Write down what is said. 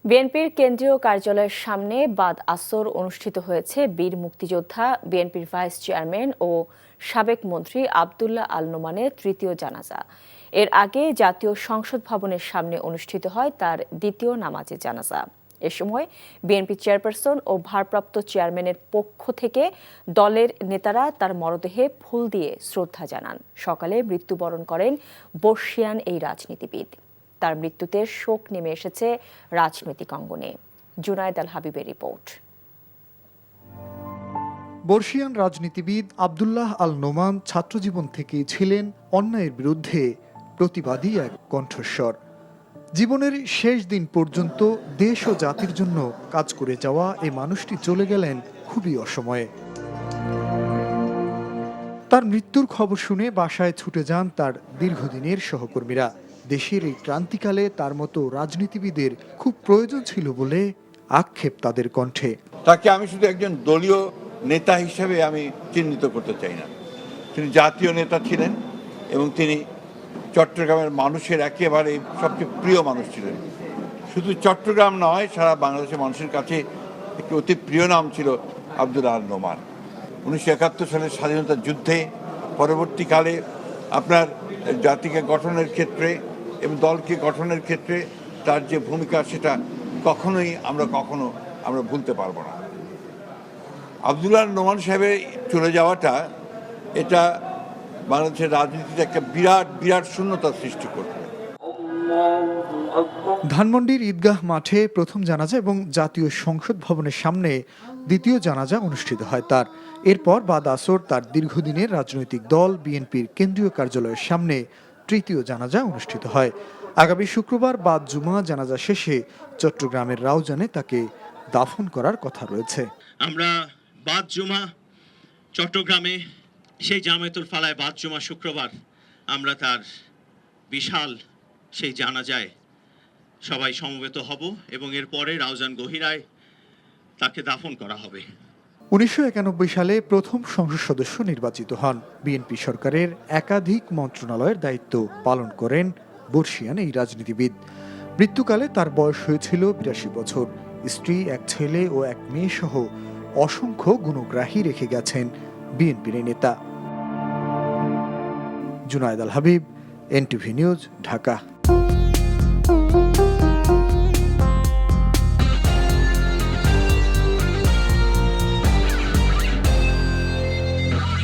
বিএনপির কেন্দ্রীয় কার্যালয়ের সামনে বাদ আসর অনুষ্ঠিত হয়েছে বীর মুক্তিযোদ্ধা বিএনপির ভাইস চেয়ারম্যান ও সাবেক মন্ত্রী আব্দুল্লাহ আল নোমানের তৃতীয় জানাজা। এর আগে জাতীয় সংসদ ভবনের সামনে অনুষ্ঠিত হয় তার দ্বিতীয় নামাজে জানাজা। এ সময় বিএনপি চেয়ারপারসন ও ভারপ্রাপ্ত চেয়ারম্যানের পক্ষ থেকে দলের নেতারা তার মরদেহে ফুল দিয়ে শ্রদ্ধা জানান। সকালে মৃত্যুবরণ করেন বর্ষিয়ান এই রাজনীতিবিদ। তার মৃত্যুতে শোক নেমে এসেছে রাজনৈতিক অঙ্গনে। জুনায়েদ আল হাবিবের রিপোর্ট। বর্ষিয়ান রাজনীতিবিদ আব্দুল্লাহ আল নোমান ছাত্রজীবন থেকেই ছিলেন অন্যায়ের বিরুদ্ধে প্রতিবাদী এক কণ্ঠস্বর। জীবনের শেষ দিন পর্যন্ত দেশ ও জাতির জন্য কাজ করে যাওয়া এই মানুষটি চলে গেলেন খুবই অসময়ে। তার মৃত্যুর খবর শুনে বাসায় ছুটে যান তার দীর্ঘদিনের সহকর্মীরা। দেশের এই ক্রান্তিকালে তার মতো রাজনীতিবিদের খুব প্রয়োজন ছিল বলে আক্ষেপ তাদের কণ্ঠে। তাকে আমি শুধু একজন দলীয় নেতা হিসেবে আমি চিহ্নিত করতে চাই না। তিনি জাতীয় নেতা ছিলেন এবং তিনি চট্টগ্রামের মানুষের একেবারে সবচেয়ে প্রিয় মানুষ ছিলেন। শুধু চট্টগ্রাম নয়, সারা বাংলাদেশের মানুষের কাছে একটি অতি প্রিয় নাম ছিল আব্দুল্লাহ আল নোমান। 1971 সালের স্বাধীনতা যুদ্ধে পরবর্তীকালে আপনার জাতিকে গঠনের ক্ষেত্রে এবং দলকে গঠনের ক্ষেত্রে তার যে ভূমিকা, সেটা আমরা ভুলতে পারবো না। আব্দুল্লাহ নোমান সাহেবের চলে যাওয়াটা এটা বাংলাদেশের রাজনীতিতে একটা বিরাট শূন্যতা সৃষ্টি করবে। ধানমন্ডির ঈদগাহ মাঠে প্রথম জানাজা এবং জাতীয় সংসদ ভবনের সামনে দ্বিতীয় জানাজা অনুষ্ঠিত হয় তার। এরপর বাদ আসর তার দীর্ঘদিনের রাজনৈতিক দল বিএনপির কেন্দ্রীয় কার্যালয়ের সামনে তৃতীয় জানাজা অনুষ্ঠিত হয়। আগামী শুক্রবার বাদ জুমা জানাজা শেষে চট্টগ্রামের রাউজানে তাকে দাফন করার কথা রয়েছে। আমরা বাদ জুমা চট্টগ্রামে সেই জামায়াতুল ফালায় বাদ জুমা শুক্রবার আমরা তার বিশাল সেই জানাজায় সবাই সমবেত হব এবং এরপরে রাউজান গহিরায় তাকে দাফন করা হবে। 1991 সালে প্রথম সংসদ সদস্য নির্বাচিত হন। বিএনপি সরকারের একাধিক মন্ত্রণালয়ের দায়িত্ব পালন করেন বর্ষিয়ান এই রাজনীতিবিদ। মৃত্যুকালে তার বয়স হয়েছিল 82 বছর। স্ত্রী, এক ছেলে ও এক মেয়ে সহ অসংখ্য গুণগ্রাহী রেখে গেছেন বিএনপির নেতা। জুনায়েদ আল হাবিব, এনটিভি নিউজ, ঢাকা।